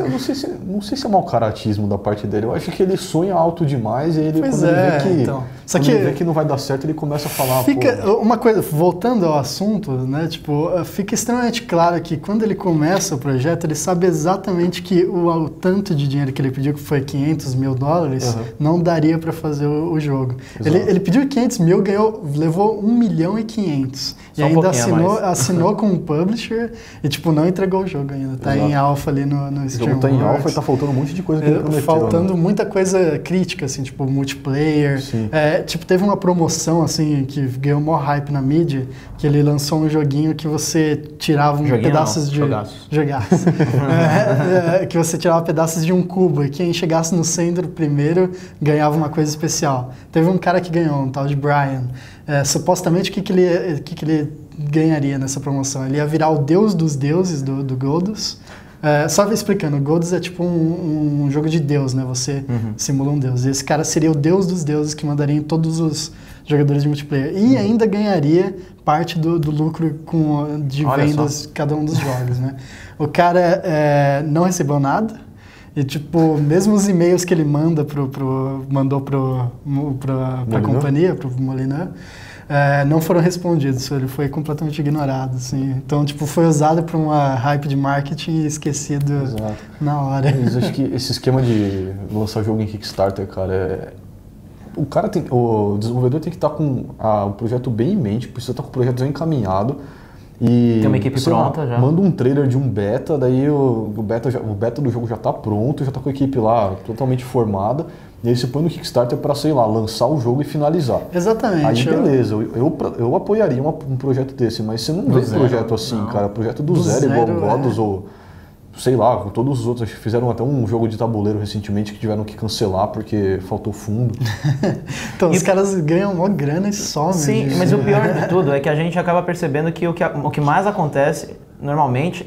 Não sei se é mau caratismo da parte dele. Eu acho que ele sonha alto demais e ele, Pois quando é, ele vê que, então. Só quando que ele vê que não vai dar certo, ele começa a falar, uma coisa, voltando ao assunto, né, tipo, fica extremamente claro que quando ele começa o projeto, ele sabe exatamente que o tanto de dinheiro que ele pediu, que foi $500 mil, não daria para fazer o jogo. Ele pediu 500 mil, levou 1,5 milhão e ainda assinou com um publisher e, tipo, não entregou o jogo ainda. Tá em alpha ali no Steam. O jogo tá em alpha e tá faltando um monte de coisa que ele prometeu. Faltando muita coisa crítica, assim, tipo, multiplayer. Tipo, teve uma promoção, assim, que ganhou maior hype na mídia, que ele lançou um joguinho que você tirava pedaços de... Jogaço. Que você tirava pedaços de um cubo e quem chegasse no centro primeiro ganhava uma coisa especial. Teve um cara que ganhou, um tal de Brian. Supostamente, o que ele ganharia nessa promoção? Ele ia virar o deus dos deuses do Godus. Só explicando, o Godus é tipo um jogo de deus, né? Você simula um deus. E esse cara seria o deus dos deuses que mandaria em todos os jogadores de multiplayer. E ainda ganharia parte do lucro de vendas de cada um dos jogos, né? O cara não recebeu nada. E, tipo, mesmo os e-mails que ele mandou pra companhia, pro Molineux, não foram respondidos, ele foi completamente ignorado, assim. Então, tipo, foi usado para uma hype de marketing e esquecido na hora. Mas acho que esse esquema de lançar jogo em Kickstarter, cara, o desenvolvedor tem que estar com o projeto bem em mente, precisa estar com o projeto já encaminhado. E, tem uma equipe pronta já. Manda um trailer de um beta, daí o beta do jogo já está pronto, já está com a equipe lá totalmente formada. E aí você põe no Kickstarter para, sei lá, lançar o jogo e finalizar. Exatamente. Aí beleza, eu apoiaria um projeto desse, mas você não vê projeto assim, não. Cara. Projeto do zero, igual o Godus ou... sei lá, com todos os outros, fizeram até um jogo de tabuleiro recentemente que tiveram que cancelar porque faltou fundo. Então, os caras ganham uma grana e somem. Sim, mas o pior de tudo é que a gente acaba percebendo que o que mais acontece normalmente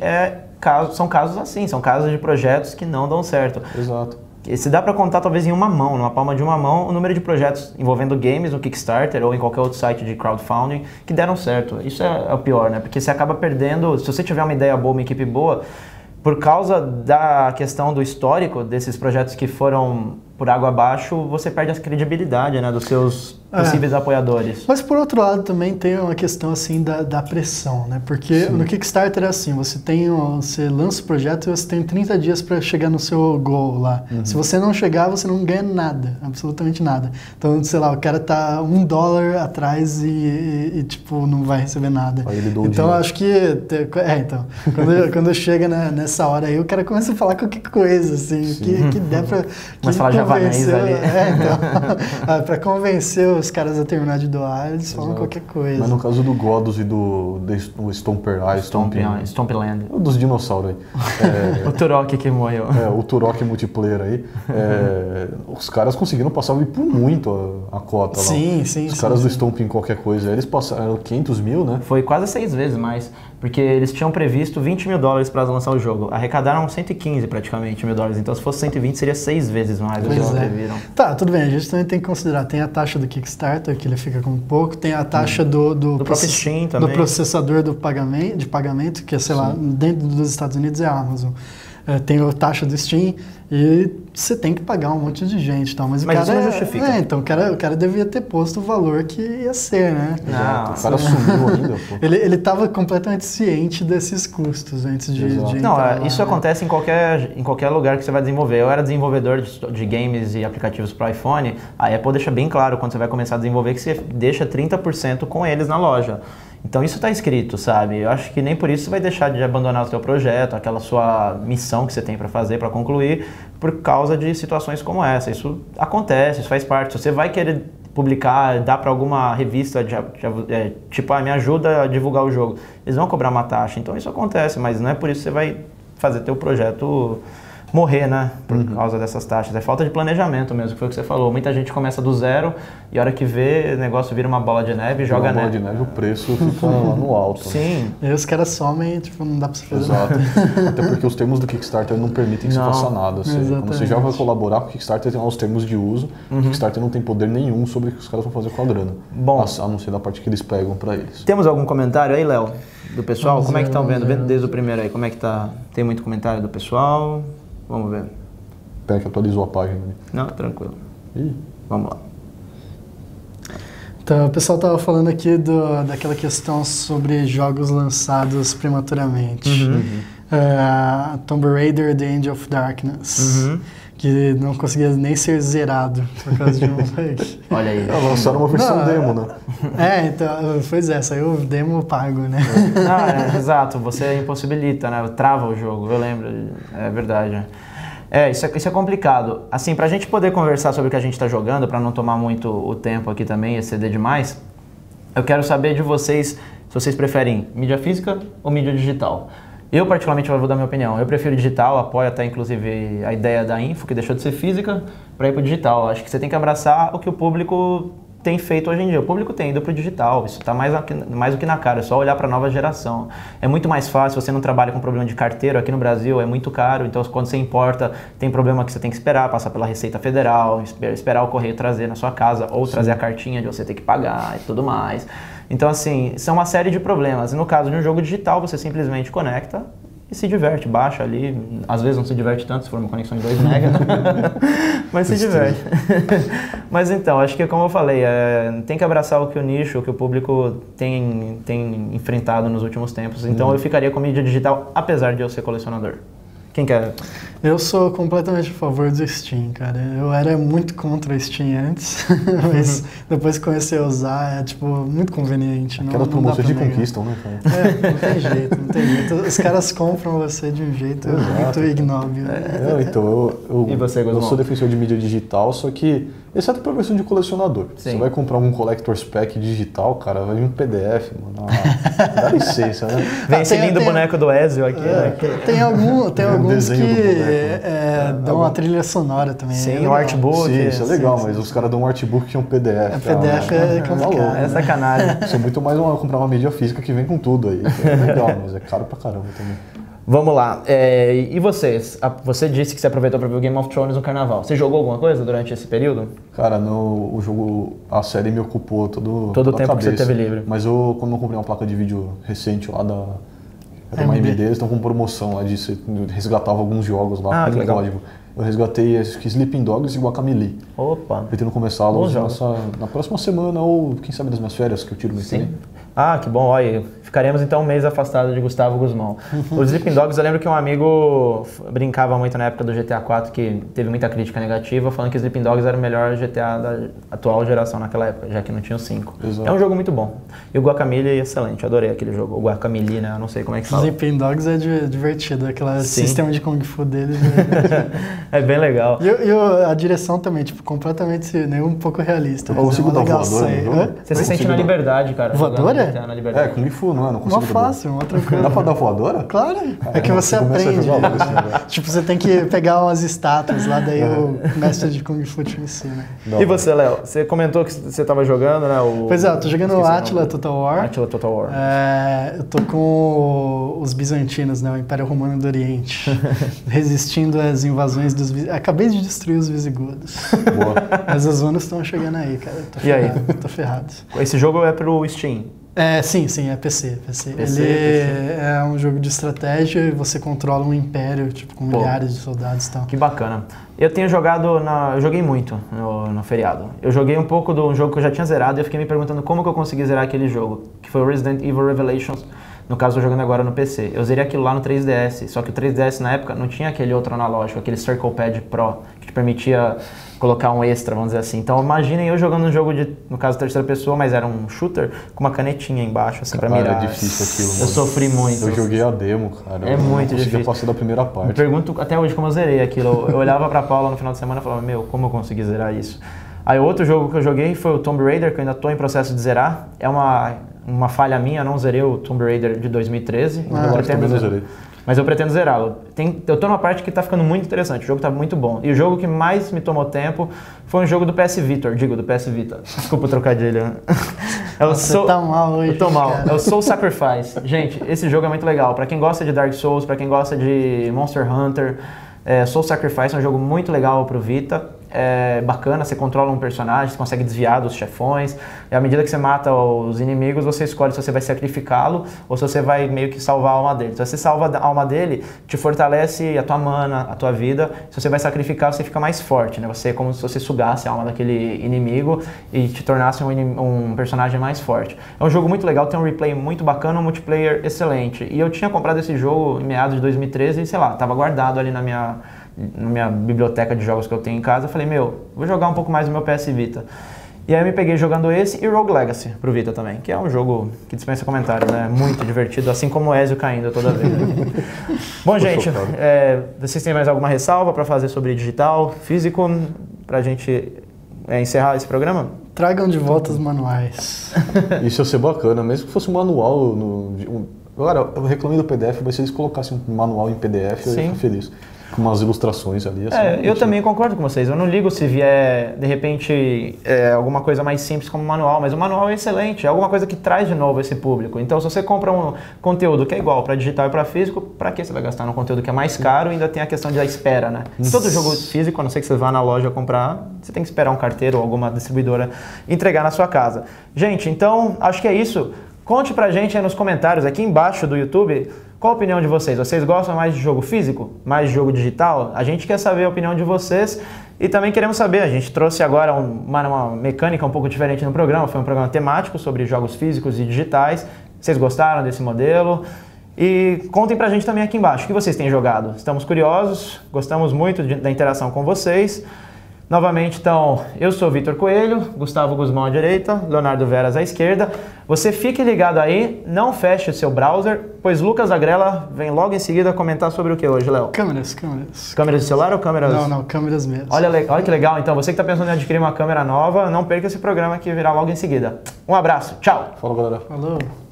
são casos assim, são casos de projetos que não dão certo. Exato. E se dá pra contar talvez em uma mão, numa palma de uma mão, o número de projetos envolvendo games no Kickstarter ou em qualquer outro site de crowdfunding que deram certo. Isso é o pior, né? Porque você acaba perdendo, se você tiver uma ideia boa, uma equipe boa, por causa da questão do histórico desses projetos que foram por água abaixo, você perde a credibilidade, né, dos seus possíveis apoiadores. Mas por outro lado também tem uma questão assim da pressão, né? Porque no Kickstarter é assim, você lança o projeto e você tem 30 dias para chegar no seu goal lá. Se você não chegar, você não ganha nada, absolutamente nada. Então, sei lá, o cara tá $1 atrás e tipo, não vai receber nada. Então, acho que... quando chega nessa hora aí, o cara começa a falar qualquer coisa, assim, que der pra... Mas falar javanês ali. Então, pra convencer os caras a terminar de doar, eles falam qualquer coisa. Mas no caso do Godus e do Stomper Stompland. Dos dinossauros aí. O Turok que morreu. O Turok multiplayer aí. Os caras conseguiram passar por muito a cota lá. Sim. Os caras do Stomping qualquer coisa. Eles passaram 500 mil, né? Foi quase 6 vezes mais. Porque eles tinham previsto $20 mil para lançar o jogo. Arrecadaram 115 praticamente $1.000. Então se fosse 120 seria 6 vezes mais do que eles previram. Tá, tudo bem. A gente também tem que considerar. Tem a taxa do Kickstarter, que ele fica com pouco. Tem a taxa do Steam também. Do processador de pagamento, que é, sei lá, dentro dos Estados Unidos é a Amazon. tem a taxa do Steam e você tem que pagar um monte de gente e tal. Mas o cara isso não justifica. então o cara devia ter posto o valor que ia ser, né? Não, O cara sumiu ainda, pô. Ele estava completamente ciente desses custos antes de Exato. Não, entrar lá, isso né? acontece em qualquer lugar que você vai desenvolver. Eu era desenvolvedor de games e aplicativos para iPhone, a Apple deixa bem claro quando você vai começar a desenvolver que você deixa 30% com eles na loja. Então isso está escrito, sabe? Eu acho que nem por isso você vai deixar de abandonar o seu projeto, aquela sua missão que você tem para fazer, para concluir, por causa de situações como essa. Isso acontece, isso faz parte. Se você vai querer publicar, dar para alguma revista, tipo, me ajuda a divulgar o jogo, eles vão cobrar uma taxa. Então isso acontece, mas não é por isso que você vai fazer teu projeto morrer, né? Por causa dessas taxas. É falta de planejamento mesmo, que foi o que você falou. Muita gente começa do zero e a hora que vê, o negócio vira uma bola de neve e joga Uma bola neve. de neve, o preço fica lá no alto. Né? Sim. E aí os caras somem e tipo, não dá pra você fazer Exato. nada. Até porque os termos do Kickstarter não permitem que você Não, faça nada. Quando você já vai colaborar com o Kickstarter, tem lá os termos de uso. O Kickstarter não tem poder nenhum sobre o que os caras vão fazer com a grana. Bom. A não ser da parte que eles pegam pra eles. Temos algum comentário aí, Léo? Do pessoal? Vamos Como é que ver, estão vamos vendo? ver. Vendo desde o primeiro aí, como é que tá? Tem muito comentário do pessoal? Vamos ver. Pera que atualizou a página ali. Não, tranquilo. Ih, Vamos lá. Então, o pessoal estava falando aqui daquela questão sobre jogos lançados prematuramente. Tomb Raider The End of Darkness, que não conseguia nem ser zerado por causa de um bug. Olha aí. lançaram uma versão demo, né? Então, pois é, saiu o demo pago, né? Exato, você impossibilita, né? Trava o jogo, eu lembro. É verdade. Isso é complicado. Assim, pra gente poder conversar sobre o que a gente tá jogando, pra não tomar muito o tempo aqui também, exceder demais, eu quero saber de vocês, se vocês preferem mídia física ou mídia digital. Eu, particularmente, vou dar minha opinião. Eu prefiro digital, apoio até, inclusive, a ideia da Info, que deixou de ser física, para ir pro digital. Acho que você tem que abraçar o que o público tem feito hoje em dia. O público tem ido pro digital, isso está mais do que na cara, é só olhar para a nova geração. É muito mais fácil, você não trabalha com problema de carteiro, aqui no Brasil é muito caro, então quando você importa, tem problema que você tem que esperar, passar pela Receita Federal, esperar o correio trazer na sua casa, ou trazer a cartinha de você ter que pagar e tudo mais. Então, assim, são uma série de problemas. E no caso de um jogo digital, você simplesmente conecta e se diverte, baixa ali. Às vezes não se diverte tanto se for uma conexão de 2 MB, mas se diverte. Mas então, acho que como eu falei, tem que abraçar o que o nicho, o que o público tem enfrentado nos últimos tempos. Então eu ficaria com mídia digital, apesar de eu ser colecionador. Quem quer? Eu sou completamente a favor do Steam, cara. Eu era muito contra o Steam antes, mas depois que comecei a usar, é tipo muito conveniente. Aquelas promoções de conquistam, né, cara? Não tem jeito, não tem jeito. Os caras compram você de um jeito muito ignóbil. Então, E você, eu sou defensor de mídia digital, só que, exceto para a versão de colecionador. Sim. Você vai comprar um Collector's Pack digital, cara, vai vir um PDF, mano. Dá licença, né? Vem esse lindo boneco do Ezio aqui, né? Tem alguns desenho do que boneco. dão uma trilha sonora também. Sim, o artbook. Sim, isso é legal, sim. mas os caras dão um artbook que é um PDF. PDF é complicado. É sacanagem. Sou muito mais comprar uma mídia física que vem com tudo aí. É legal, mas é caro pra caramba também. Vamos lá. E vocês? Você disse que você aproveitou para ver o Game of Thrones no Carnaval. Você jogou alguma coisa durante esse período? Cara, o jogo, a série me ocupou todo o tempo cabeça. que você teve livre. Mas como eu comprei uma placa de vídeo recente lá da uma AMD, eles estão com promoção lá de resgatava alguns jogos lá com código. Eu resgatei acho que Sleeping Dogs e Guacamelee. Opa! Pretendo começá-los na próxima semana ou quem sabe nas minhas férias que eu tiro mês também. Ah, que bom. Olha, ficaremos então um mês afastado de Gustavo Guzmão. Os Sleeping Dogs, eu lembro que um amigo brincava muito na época do GTA 4, que teve muita crítica negativa, falando que Sleeping Dogs era o melhor GTA da atual geração naquela época, já que não tinha o 5. Exato. É um jogo muito bom. E o Guacamelee é excelente, eu adorei aquele jogo. O Guacamelee, né? Eu não sei como é que fala. Sleeping Dogs é divertido, aquele sistema de Kung Fu deles. É bem legal. E a direção também, tipo, completamente nem um pouco realista. Eu consigo dar voadora no jogo? Você se sente na liberdade, cara. Voadora? Na liberdade. Kung Fu, não consigo. Uma fácil, uma tranquila. Dá pra dar voadora? Claro, é que você aprende. Tipo, você tem que pegar umas estátuas lá, daí o mestre de Kung Fu te ensina. E você, Léo? Você comentou que você estava jogando, né? Pois é, eu tô jogando o Attila Total War. Attila Total War. Eu tô com os bizantinos, né? O Império Romano do Oriente. Resistindo às invasões dos visigodos. Acabei de destruir os visigodos. Boa. Mas os hunos estão chegando aí, cara. E aí? Tô ferrado. Esse jogo é pro Steam? Sim, é PC. PC. Ele é um jogo de estratégia e você controla um império, tipo, com milhares de soldados e tal. Que bacana. Eu tenho jogado, eu joguei muito no feriado. Eu joguei um pouco de um jogo que eu já tinha zerado e eu fiquei me perguntando como que eu consegui zerar aquele jogo, que foi o Resident Evil Revelations. No caso, eu tô jogando agora no PC. Eu zerei aquilo lá no 3DS, só que o 3DS na época não tinha aquele outro analógico, aquele Circle Pad Pro, que te permitia colocar um extra, vamos dizer assim. Então imaginem eu jogando um jogo de, no caso, terceira pessoa, mas era um shooter com uma canetinha embaixo, assim, pra mirar. É difícil aquilo, mano. Eu sofri muito. Eu joguei a demo, cara. É muito difícil. Eu passar da primeira parte. Me pergunto até hoje como eu zerei aquilo. Eu olhava pra Paula no final de semana e falava, meu, como eu consegui zerar isso? Aí outro jogo que eu joguei foi o Tomb Raider, que eu ainda tô em processo de zerar. É uma falha minha, eu não zerei o Tomb Raider de 2013. Mas eu pretendo zerá-lo. Eu tô numa parte que tá ficando muito interessante, o jogo tá muito bom. E o jogo que mais me tomou tempo foi um jogo do PS Vita. Desculpa o trocadilho. Você tá mal hoje. Eu tô mal. Cara. É o Soul Sacrifice. Gente, esse jogo é muito legal. Pra quem gosta de Dark Souls, pra quem gosta de Monster Hunter, Soul Sacrifice é um jogo muito legal pro Vita. É bacana, você controla um personagem, você consegue desviar dos chefões, e à medida que você mata os inimigos, você escolhe se você vai sacrificá-lo ou se você vai meio que salvar a alma dele. Se você salva a alma dele, te fortalece a tua mana, a tua vida. Se você vai sacrificar, você fica mais forte, né? Você é como se você sugasse a alma daquele inimigo e te tornasse um personagem mais forte. É um jogo muito legal, tem um replay muito bacana, um multiplayer excelente. E eu tinha comprado esse jogo em meados de 2013 e, sei lá, tava guardado ali na minha biblioteca de jogos que eu tenho em casa. Eu falei, vou jogar um pouco mais no meu PS Vita. E aí eu me peguei jogando esse e Rogue Legacy pro Vita também, que é um jogo que dispensa comentários, né? Muito divertido, assim como o Ezio caindo toda vez. Bom, gente, vocês têm mais alguma ressalva para fazer sobre digital, físico, pra gente encerrar esse programa? Tragam de volta os manuais. Isso ia ser bacana, mesmo que fosse um manual. Agora, eu reclamei do PDF, mas se eles colocassem um manual em PDF, eu ia ficar feliz. Com umas ilustrações ali. Assim, eu também concordo com vocês. Eu não ligo se vier, de repente, alguma coisa mais simples como manual, mas o manual é excelente, é alguma coisa que traz de novo esse público. Então, se você compra um conteúdo que é igual para digital e para físico, para que você vai gastar num conteúdo que é mais caro e ainda tem a questão da espera, né? Em todo jogo físico, a não ser que você vá na loja comprar, você tem que esperar um carteiro ou alguma distribuidora entregar na sua casa. Gente, então, acho que é isso. Conte pra gente aí nos comentários, aqui embaixo do YouTube, qual a opinião de vocês? Vocês gostam mais de jogo físico? Mais de jogo digital? A gente quer saber a opinião de vocês e também queremos saber, a gente trouxe agora uma mecânica um pouco diferente no programa, foi um programa temático sobre jogos físicos e digitais. Vocês gostaram desse modelo? E contem pra gente também aqui embaixo, o que vocês têm jogado? Estamos curiosos, gostamos muito da interação com vocês. Novamente, então, eu sou o Vitor Coelho, Gustavo Guzmão à direita, Leonardo Veras à esquerda. Você fique ligado aí, não feche o seu browser, pois Lucas Agrela vem logo em seguida comentar sobre o que hoje, Léo? Câmeras. Câmeras de celular ou câmeras... Não, câmeras mesmo. Olha que legal, então, você que está pensando em adquirir uma câmera nova, não perca esse programa que virá logo em seguida. Um abraço, tchau! Fala, galera. Falou!